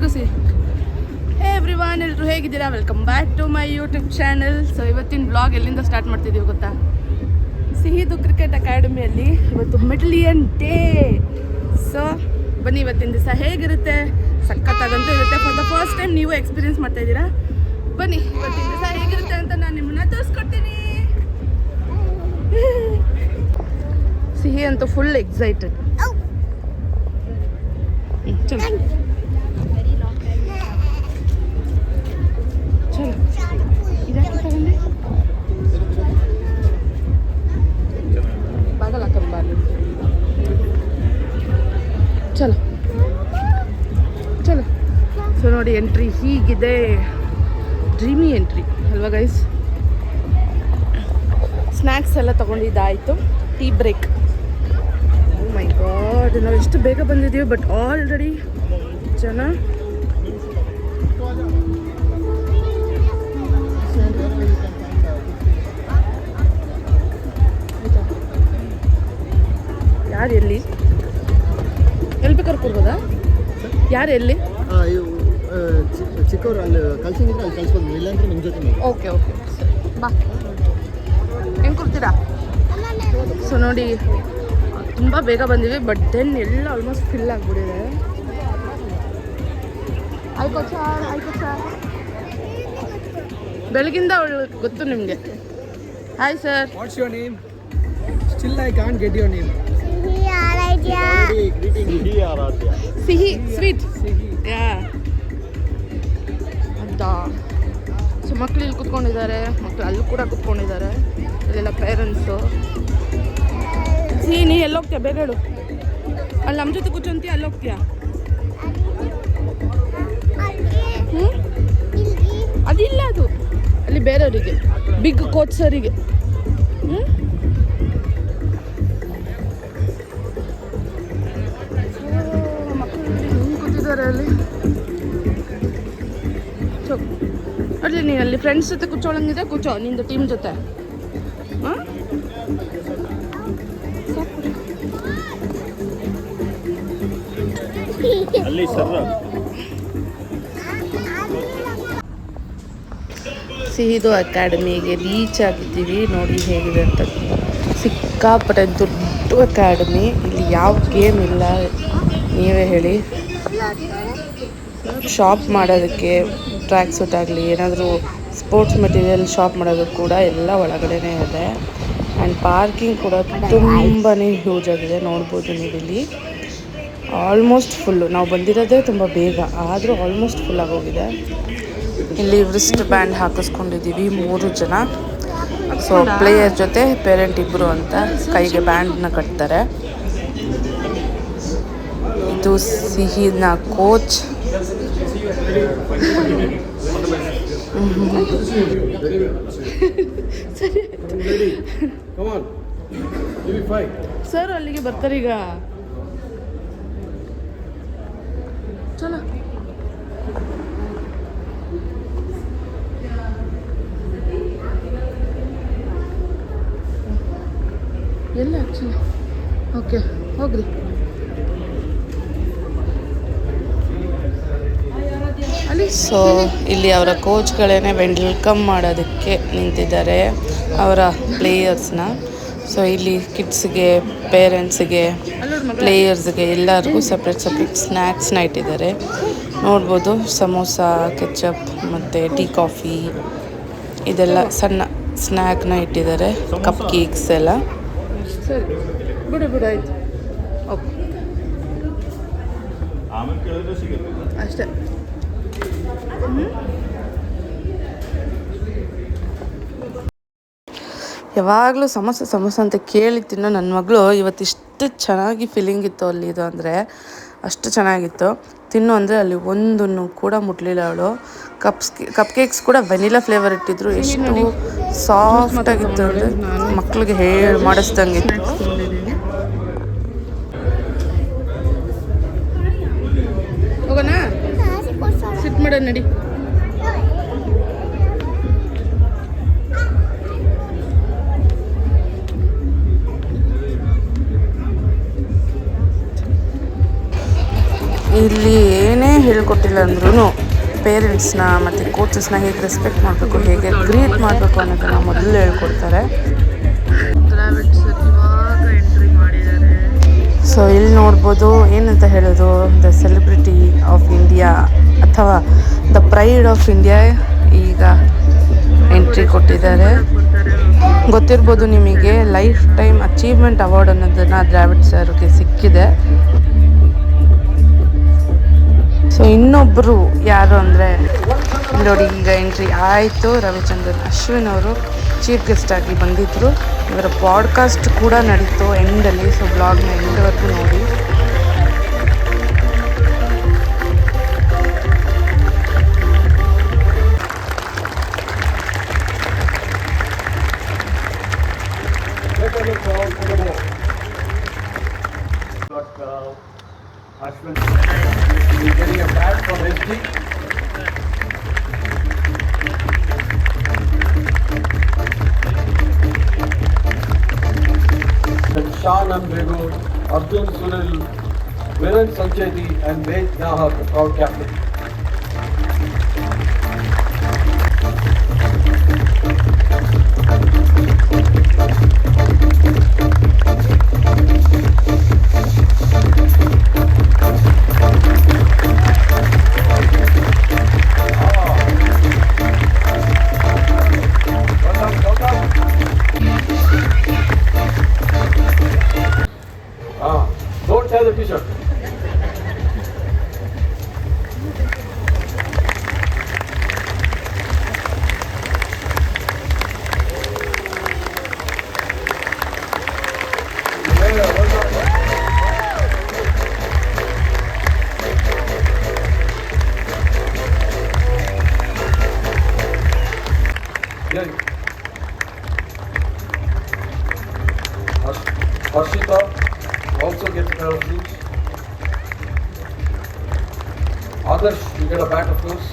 ಎಲ್ಲರಿಗೂ ಎಲ್ರು ಹೇಗಿದ್ದೀರಾ? Welcome back to my YouTube channel. So ಇವತ್ತಿನ ಬ್ಲಾಗ್ ಎಲ್ಲಿಂದ ಸ್ಟಾರ್ಟ್ ಮಾಡ್ತಿದ್ದೀವಿ ಗೊತ್ತಾ? ಸಿಹಿದು ಕ್ರಿಕೆಟ್ ಅಕಾಡೆಮಿಯಲ್ಲಿ ಇವತ್ತು ಮಿಡ್ಲಿಯನ್ ಡೇ. ಸೊ ಬನ್ನಿ, ಇವತ್ತಿನ ದಿವಸ ಹೇಗಿರುತ್ತೆ, ಸಖತ್ತಾಗಂತೂ ಇರುತ್ತೆ. ಫಾರ್ ದ ಫಸ್ಟ್ ಟೈಮ್ ನೀವು ಎಕ್ಸ್ಪೀರಿಯನ್ಸ್ ಮಾಡ್ತಾ ಇದ್ದೀರಾ. ಬನ್ನಿ, ಇವತ್ತಿನ ದಿವಸ ಹೇಗಿರುತ್ತೆ ಅಂತ ನಾನು ನಿಮ್ಮನ್ನ ತೋರಿಸ್ಕೊಡ್ತೀನಿ. ಸಿಹಿ ಅಂತೂ ಫುಲ್ ಎಕ್ಸೈಟೆಡ್. ಚಲೋ ಚಲೋ, ಇದಕ್ಕೆ ತಗೊಂಡೆ ಬಾಗಲ ಹಾಕಬಾರ್ದು. ಚಲೋ ಚಲೋ. ಸೊ ನೋಡಿ, ಎಂಟ್ರಿ ಹೀಗಿದೆ. ಡ್ರೀಮಿ ಎಂಟ್ರಿ ಅಲ್ವಾ ಗೈಸ್? ಸ್ನ್ಯಾಕ್ಸ್ ಎಲ್ಲ ತೊಗೊಂಡಿದ್ದಾಯಿತು. Tea break. Oh my god, ನಾವು ಎಷ್ಟು ಬೇಗ ಬಂದಿದ್ದೀವಿ, ಬಟ್ ಆಲ್ರೆಡಿ ಜನ ಯಾರು ಎಲ್ಲಿ ಬೇಕಾದ್ರೆ ಕೊಡ್ಬೋದಾ? ಯಾರು ಎಲ್ಲಿ? ಚಿಕ್ಕವರು ಅಲ್ಲಿ ಕಳ್ಸಿದ್ರೆ ಅಲ್ಲಿ ಕಳ್ಸ್ಬೋದು, ಇಲ್ಲಾಂದ್ರೆ ನಿಮ್ಮ ಜೊತೆ. ಓಕೆ ಓಕೆ, ಸರಿ ಬಾ. ಹೆಂಗೆ ಕೊಡ್ತೀರಾ? ಸೊ ನೋಡಿ, ತುಂಬ ಬೇಗ ಬಂದಿವಿ, ಬಟ್ ದೆನ್ ಎಲ್ಲ ಆಲ್ಮೋಸ್ಟ್ ಫಿಲ್ ಆಗಿಬಿಟ್ಟಿದೆ. ಆಯ್ತು ಸರ್, ಆಯ್ತು ಸರ್. ಬೆಳಗಿಂದ ಅವಳು ಗೊತ್ತು ನಿಮಗೆ. Hi sir. What's your name? Still I can't get your name. ಸಿಹಿ ಸ್ವೀಟ್. ಯಾ ಹೌದಾ? ಸೊ ಮಕ್ಕಳು ಇಲ್ಲಿ ಕೂತ್ಕೊಂಡಿದ್ದಾರೆ, ಮಕ್ಕಳು ಅಲ್ಲೂ ಕೂಡ ಕೂತ್ಕೊಂಡಿದ್ದಾರೆ. ಇಲ್ಲೆಲ್ಲ ಪೇರೆಂಟ್ಸು. ಸಿಹಿ, ನೀ ಎಲ್ಲೋಗ್ತೀಯ? ಬೇಗ ಹೇಳು. ಅಲ್ಲಿ ನಮ್ಮ ಜೊತೆ ಕೂತ್ಕೊಂತೀಯ, ಅಲ್ಲೋಗ್ತೀಯಾ? ಹ್ಞೂ, ಅದಿಲ್ಲ, ಅದು ಅಲ್ಲಿ ಬೇರೆಯವರಿಗೆ, ಬಿಗ್ ಕೋಚ್ ಸರಿಗೆ. ಹ್ಞೂ, ಮಕ್ಕಳು ಹೆಂಗೆ ಕೂತಿದ್ದಾರೆ ಅಲ್ಲಿ. ಸೊ ಅಲ್ಲಿ ನೀನು ಅಲ್ಲಿ ಫ್ರೆಂಡ್ಸ್ ಜೊತೆ ಕೂತ್ಕೊಳ್ಳೋಂಗಿದೆ, ಕೂಚೋ ನಿಂದು ಟೀಮ್ ಜೊತೆ. ಹಾಂ, ಸಿಹಿದು ಅಕಾಡೆಮಿಗೆ ರೀಚ್ ಆಗಿದ್ದೀವಿ. ನೋಡಿ ಹೇಗಿದೆ ಅಂತ. ಸಿಕ್ಕಾಪಟ್ಟೆ ದೊಡ್ಡ ಅಕಾಡೆಮಿ. ಇಲ್ಲಿ ಯಾವ ಗೇಮ್ ಇಲ್ಲ, ನೀವೇ ಹೇಳಿ. ಶಾಪ್ ಮಾಡೋದಕ್ಕೆ, ಟ್ರ್ಯಾಕ್ ಸೂಟ್ ಆಗಲಿ, ಏನಾದರೂ ಸ್ಪೋರ್ಟ್ಸ್ ಮೆಟೀರಿಯಲ್ ಶಾಪ್ ಮಾಡೋದಕ್ಕೆ ಕೂಡ ಎಲ್ಲ ಒಳಗಡೆನೇ ಇದೆ. ಆ್ಯಂಡ್ ಪಾರ್ಕಿಂಗ್ ಕೂಡ ತುಂಬಾ ಹ್ಯೂಜ್ ಆಗಿದೆ. ನೋಡ್ಬೋದು ನೀವಿಲ್ಲಿ ಆಲ್ಮೋಸ್ಟ್ ಫುಲ್ಲು. ನಾವು ಬಂದಿರೋದೇ ತುಂಬ ಬೇಗ, ಆದರೂ ಆಲ್ಮೋಸ್ಟ್ ಫುಲ್ ಆಗೋಗಿದೆ. ಇಲ್ಲಿ ರಿಸ್ಟ್ ಬ್ಯಾಂಡ್ ಹಾಕಿಸ್ಕೊಂಡಿದ್ದೀವಿ 3 ಜನ. ಸೊ ಪ್ಲೇಯರ್ ಜೊತೆ ಪೇರೆಂಟ್ ಇಬ್ಬರು ಅಂತ ಕೈಗೆ ಬ್ಯಾಂಡ್ನ ಕಟ್ತಾರೆ. ಇದು ಸಿಹಿನ ಕೋಚ್. ಸರ್ ಅಲ್ಲಿಗೆ ಬರ್ತಾರೆ ಈಗ. ಚಲೋ, ಎಲ್ಲ ಆ್ಯಕ್ಚುಲಿ ಓಕೆ, ಹೋಗ್ರಿ. ಸೊ ಇಲ್ಲಿ ಅವರ ಕೋಚ್ಗಳೇನೆ ವೆಲ್ಕಮ್ ಮಾಡೋದಕ್ಕೆ ನಿಂತಿದ್ದಾರೆ ಅವರ ಪ್ಲೇಯರ್ಸ್ನ. ಸೊ ಇಲ್ಲಿ ಕಿಡ್ಸ್ಗೆ, ಪೇರೆಂಟ್ಸ್ಗೆ, ಪ್ಲೇಯರ್ಸ್ಗೆ ಎಲ್ಲರಿಗೂ ಸಪ್ರೇಟ್ ಸ್ನ್ಯಾಕ್ಸ್ನ ಇಟ್ಟಿದ್ದಾರೆ. ನೋಡ್ಬೋದು, ಸಮೋಸ, ಕೆಚಪ್ ಮತ್ತು ಟೀ ಕಾಫಿ ಇದೆಲ್ಲ ಸಣ್ಣ ಸ್ನ್ಯಾಕ್ನ ಇಟ್ಟಿದ್ದಾರೆ. ಕಪ್ ಕೇಕ್ಸ್ ಎಲ್ಲ. ಸರಿ, ಬಿಡು ಆಯ್ತು. ಓಕೆ, ಅಷ್ಟೇ. ಯಾವಾಗಲೂ ಸಮೋಸ ಅಂತ ಕೇಳಿ ತಿನ್ನೋ ನನ್ನ ಮಗಳು ಇವತ್ತಿಷ್ಟು ಚೆನ್ನಾಗಿ ಫೀಲಿಂಗ್ ಇತ್ತು ಅಲ್ಲಿ. ಇದು ಅಂದರೆ ಅಷ್ಟು ಚೆನ್ನಾಗಿತ್ತು. ತಿನ್ನು ಅಂದರೆ ಅಲ್ಲಿ ಒಂದನ್ನು ಕೂಡ ಮುಟ್ಲಿಲ್ಲ ಅವಳು. ಕಪ್ ಕೇಕ್ಸ್ ಕೂಡ ವೆನಿಲಾ ಫ್ಲೇವರ್ ಇಟ್ಟಿದ್ರು. ಎಷ್ಟು ಸಾಫ್ಟಾಗಿತ್ತು ಅಂದರೆ ಮಕ್ಕಳಿಗೆ ಮಾಡಿಸ್ದಂಗಿತ್ತು. ಹೋಗೋಣ, ಸಿಟ್ ಮಾಡೋಣ ನಡಿ. ಇಲ್ಲಿ ಏನೇ ಹೇಳ್ಕೊಟ್ಟಿಲ್ಲ ಅಂದ್ರೂ ಪೇರೆಂಟ್ಸ್ನ ಮತ್ತು ಕೋಚಸ್ನ ಹೇಗೆ ರೆಸ್ಪೆಕ್ಟ್ ಮಾಡಬೇಕು, ಹೇಗೆ ಗ್ರೀಟ್ ಮಾಡಬೇಕು ಅನ್ನೋದನ್ನು ಮೊದಲು ಹೇಳ್ಕೊಡ್ತಾರೆ. ಸೊ ಇಲ್ಲಿ ನೋಡ್ಬೋದು ಏನಂತ ಹೇಳೋದು, ದ ಸೆಲೆಬ್ರಿಟಿ ಆಫ್ ಇಂಡಿಯಾ ಅಥವಾ ದ ಪ್ರೈಡ್ ಆಫ್ ಇಂಡಿಯಾ ಈಗ ಎಂಟ್ರಿ ಕೊಟ್ಟಿದ್ದಾರೆ. ಗೊತ್ತಿರ್ಬೋದು ನಿಮಗೆ, ಲೈಫ್ ಟೈಮ್ ಅಚೀವ್ಮೆಂಟ್ ಅವಾರ್ಡ್ ಅನ್ನೋದನ್ನು ದ್ರಾವಿಡ್ ಸರ್ಗೆ ಸಿಕ್ಕಿದೆ. ಸೊ ಇನ್ನೊಬ್ಬರು ಯಾರು ಅಂದರೆ ನೋಡಿ, ಈಗ ಎಂಟ್ರಿ ಆಯಿತು. ರವಿಚಂದ್ರನ್ ಅಶ್ವಿನ್ ಅವರು ಚೀಫ್ ಗೆಸ್ಟ್ ಆಗಿ ಬಂದಿದ್ದರು. ಇವರ ಪಾಡ್ಕಾಸ್ಟ್ ಕೂಡ ನಡೀತು ಎಂಡಲ್ಲಿ. ಸೊ ಬ್ಲಾಗ್ನ ಎಂಡ್ವರೆಗೂ ನೋಡಿ. Ashwin is getting a bat from SD. Shan Ambegu, Arjun Sunil, Viren Sancheti and Ved Nahar, the proud captain. Don't tear the t-shirt. Harshita also gets a pair of shoes. Adarsh, you get a bat of course.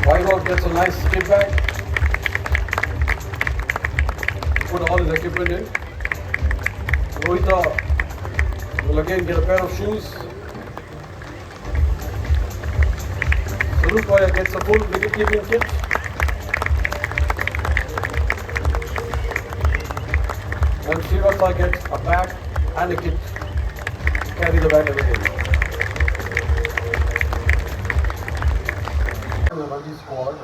Vaibhav gets a nice kit bag. Put all his equipment in. Rohita will again get a pair of shoes. Sarupaya gets a full wicket keeping kit. And Srivastava gets a bat and a kit to carry the bat every day. The Ranji squad.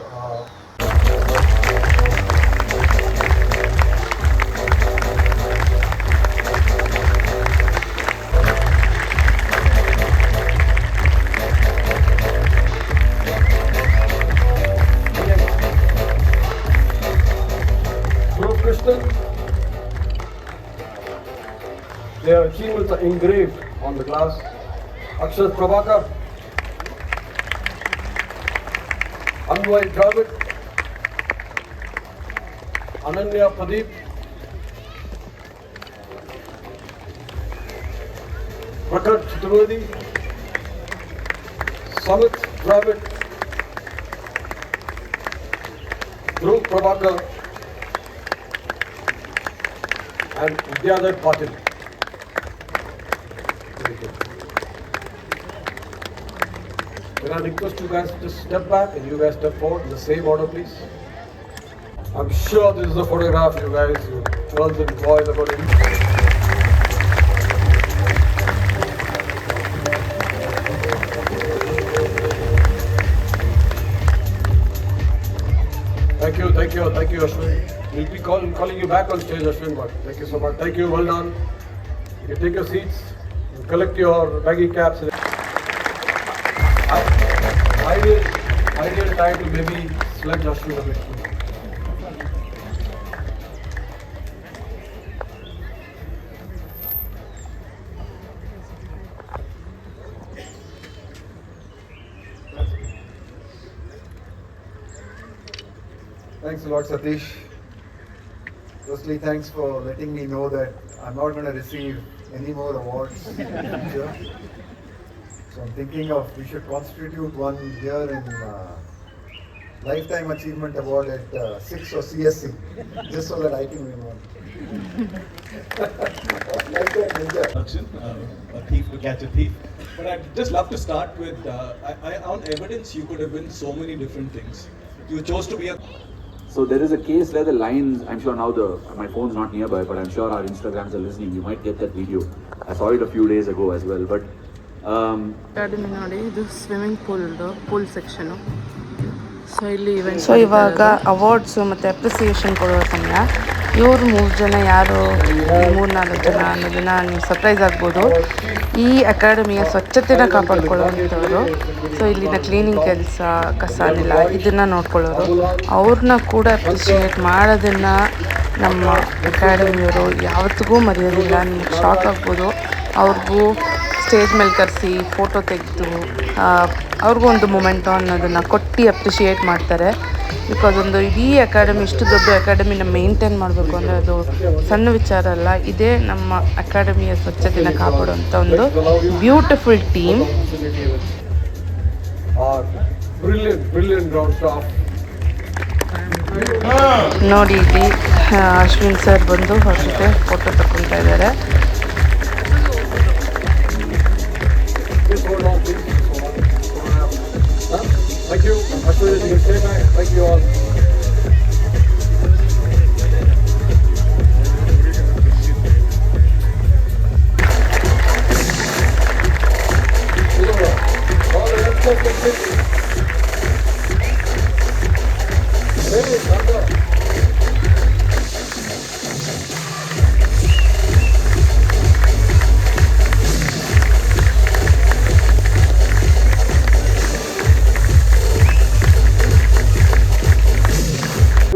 Dhruv Krishnan. Their achievements are engraved on the glass. Akshat Prabhakar, Anvay Dravid, Ananya Pradeep, Prakat Chaturvedi, Samit Dravid, Dhruv Prabhakar, and Vidyadhar Patil. Can I request you guys to just step back and you guys step forward in the same order, please? I'm sure this is a photograph you guys, you girls and boys are going to use. Thank you, Ashwin. We'll be calling you back on stage, Ashwin, but thank you so much. Thank you, well done. You can take your seats, you collect your baggy caps. Ideal time to maybe sledge Ashwin a bit. Thanks a lot, Satish. Firstly, thanks for letting me know that I'm not going to receive any more awards in the future. So I'm thinking of we should constitute one here in Lifetime Achievement Award at 6 or CSC, just so that I can win one. Lifetime ninja. A thief to catch a thief. But I'd just love to start with, on evidence, you could have been so many different things. You chose to be a... So there is a case where the lines, I'm sure now my phone's not nearby, but I'm sure our Instagrams are listening. You might get that video. I saw it a few days ago as well. But academy ನೋಡಿ, ಇದು swimming pool section. So ಇವಾಗ awards ಮತ್ತು appreciation ಕೊಡುವ ಸಮಯ. ಇವ್ರು 3 ಜನ ಯಾರು, 3-4 ಜನ ಅನ್ನೋದನ್ನ ನೀವು ಸರ್ಪ್ರೈಸ್ ಆಗ್ಬೋದು. ಈ ಅಕಾಡೆಮಿಯ ಸ್ವಚ್ಛತೆನ ಕಾಪಾಡ್ಕೊಳ್ಳೋವಂಥವ್ರು. ಸೊ ಇಲ್ಲಿನ ಕ್ಲೀನಿಂಗ್ ಕೆಲಸ, ಕಸ ನೆಲ ಇದನ್ನು ನೋಡ್ಕೊಳ್ಳೋರು. ಅವ್ರನ್ನ ಕೂಡ ಅಪ್ರಿಷಿಯೇಟ್ ಮಾಡೋದನ್ನು ನಮ್ಮ ಅಕಾಡೆಮಿಯವರು ಯಾವತ್ತಿಗೂ ಮರೆಯೋದಿಲ್ಲ. ನಿಮ್ಗೆ ಶಾಕ್ ಆಗ್ಬೋದು. ಅವ್ರಿಗೂ ಸ್ಟೇಜ್ ಮೇಲೆ ಕರೆಸಿ ಫೋಟೋ ತೆಗೆದು ಅವ್ರಿಗೂ ಒಂದು ಮೊಮೆಂಟೋ ಅನ್ನೋದನ್ನು ಕೊಟ್ಟು ಅಪ್ರಿಷಿಯೇಟ್ ಮಾಡ್ತಾರೆ. ಬಿಕಾಸ್ ಒಂದು ಇಡೀ ಅಕಾಡೆಮಿ, ಇಷ್ಟು ದೊಡ್ಡ ಅಕಾಡೆಮಿನ ಮೇಂಟೈನ್ ಮಾಡಬೇಕು ಅಂದರೆ ಅದು ಸಣ್ಣ ವಿಚಾರ ಅಲ್ಲ. ಇದೇ ನಮ್ಮ ಅಕಾಡೆಮಿಯ ಸ್ವಚ್ಛತೆನ ಕಾಪಾಡುವಂಥ ಒಂದು ಬ್ಯೂಟಿಫುಲ್ ಟೀಮ್. ನೋಡಿ ಇಲ್ಲಿ ಅಶ್ವಿನ್ ಸರ್ ಬಂದು ಅವ್ರ ಜೊತೆ ಫೋಟೋ ತಗೊಳ್ತಾ ಇದ್ದಾರೆ. Thank you. Thank you all.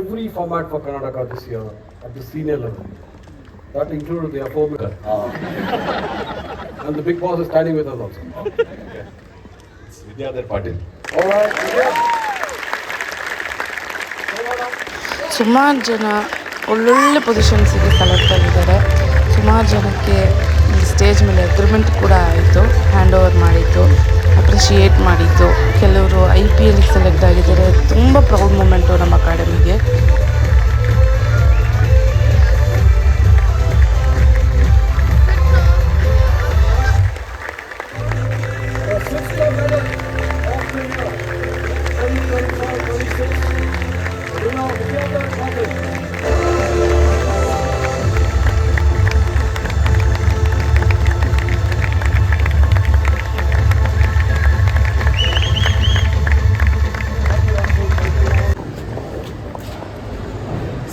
Every format for Karnataka this year at the senior level. That included the aforementioned. And the big boss is standing with us also. It's Vidyadhar Patil. All right. ಸುಮಾರು ಜನ ಒಳ್ಳೊಳ್ಳೆ ಪೊಸಿಷನ್ಸಿಗೆ select ಆಗಿದ್ದಾರೆ. ಸುಮಾರು ಜನಕ್ಕೆ ಈ stage ಮೇಲೆ agreement ಕೂಡ ಆಯಿತು, ಹ್ಯಾಂಡ್ ಓವರ್ ಮಾಡಿದ್ದು, ಅಪ್ರಿಷಿಯೇಟ್ ಮಾಡಿದ್ದು. ಕೆಲವರು IPL ಸೆಲೆಕ್ಟ್ ಆಗಿದ್ದಾರೆ. ತುಂಬ ಪ್ರೌಡ್ ಮೂಮೆಂಟು ನಮ್ಮ ಅಕಾಡೆಮಿಗೆ.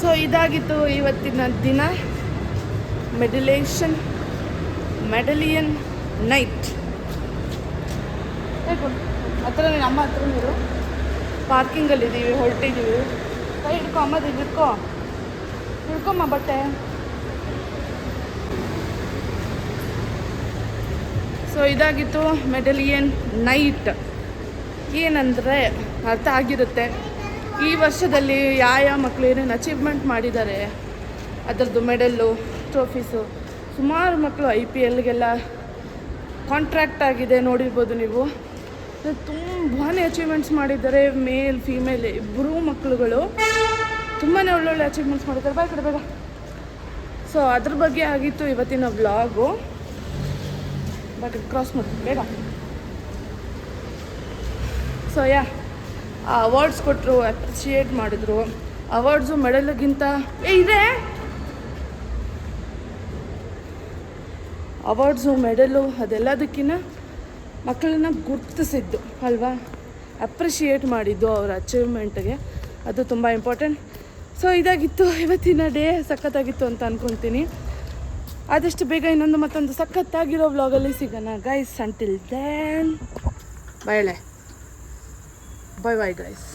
ಸೊ ಇದಾಗಿತ್ತು ಇವತ್ತಿನ ದಿನ. ಮೆಡಲಿಯನ್ ನೈಟ್. ಹತ್ರ ನಮ್ಮ ಹತ್ರ ನೀರು ಪಾರ್ಕಿಂಗಲ್ಲಿದ್ದೀವಿ, ಹೊರಟಿದ್ದೀವಿ. ಕೈ ಹಿಡ್ಕೊ ಅಮ್ಮದು, ಹಿಡ್ಕೊಮ್ಮ ಬಟ್ಟೆ. ಸೊ ಇದಾಗಿತ್ತು ಮೆಡಲಿಯನ್ ನೈಟ್. ಏನಂದರೆ ಅರ್ಥ ಆಗಿರುತ್ತೆ, ಈ ವರ್ಷದಲ್ಲಿ ಯಾವ ಮಕ್ಕಳು ಏನೇನು ಅಚೀವ್ಮೆಂಟ್ ಮಾಡಿದ್ದಾರೆ ಅದರದ್ದು ಮೆಡಲ್ಲು, ಟ್ರೋಫೀಸು. ಸುಮಾರು ಮಕ್ಕಳು IPLಗೆಲ್ಲ ಕಾಂಟ್ರ್ಯಾಕ್ಟ್ ಆಗಿದೆ, ನೋಡಿರ್ಬೋದು ನೀವು. ತುಂಬಾ ಅಚೀವ್ಮೆಂಟ್ಸ್ ಮಾಡಿದ್ದಾರೆ. ಮೇಲ್ ಫೀಮೇಲ್ ಇಬ್ಬರೂ ಮಕ್ಕಳುಗಳು ತುಂಬಾ ಒಳ್ಳೊಳ್ಳೆ ಅಚೀವ್ಮೆಂಟ್ಸ್ ಮಾಡಿದ್ದಾರೆ. ಬಾ ಕಡೆ ಬೇಗ. ಸೊ ಅದ್ರ ಬಗ್ಗೆ ಆಗಿತ್ತು ಇವತ್ತಿನ ವ್ಲಾಗು. ಬಟ್ ಕ್ರಾಸ್ ಮಾಡ್ತೀನಿ ಬೇಗ. ಸೊ ಅವಾರ್ಡ್ಸ್ ಕೊಟ್ಟರು, ಅಪ್ರಿಷಿಯೇಟ್ ಮಾಡಿದ್ರು. ಅವಾರ್ಡ್ಸು ಮೆಡಲ್ಗಿಂತ ಇದೆ, ಅವಾರ್ಡ್ಸು ಮೆಡಲು ಅದೆಲ್ಲದಕ್ಕಿಂತ ಮಕ್ಕಳನ್ನ ಗುರ್ತಿಸಿದ್ದು ಅಲ್ವಾ, ಅಪ್ರಿಷಿಯೇಟ್ ಮಾಡಿದ್ದು ಅವರ ಅಚೀವ್ಮೆಂಟ್ಗೆ, ಅದು ತುಂಬ ಇಂಪಾರ್ಟೆಂಟ್. ಸೊ ಇದಾಗಿತ್ತು ಇವತ್ತಿನ ಡೇ. ಸಖತ್ತಾಗಿತ್ತು ಅಂತ ಅಂದ್ಕೊತೀನಿ. ಆದಷ್ಟು ಬೇಗ ಇನ್ನೊಂದು ಮತ್ತೊಂದು ಸಖತ್ತಾಗಿರೋ ವ್ಲಾಗಲ್ಲಿ ಸಿಗೋಣ guys. Until then bye bye guys.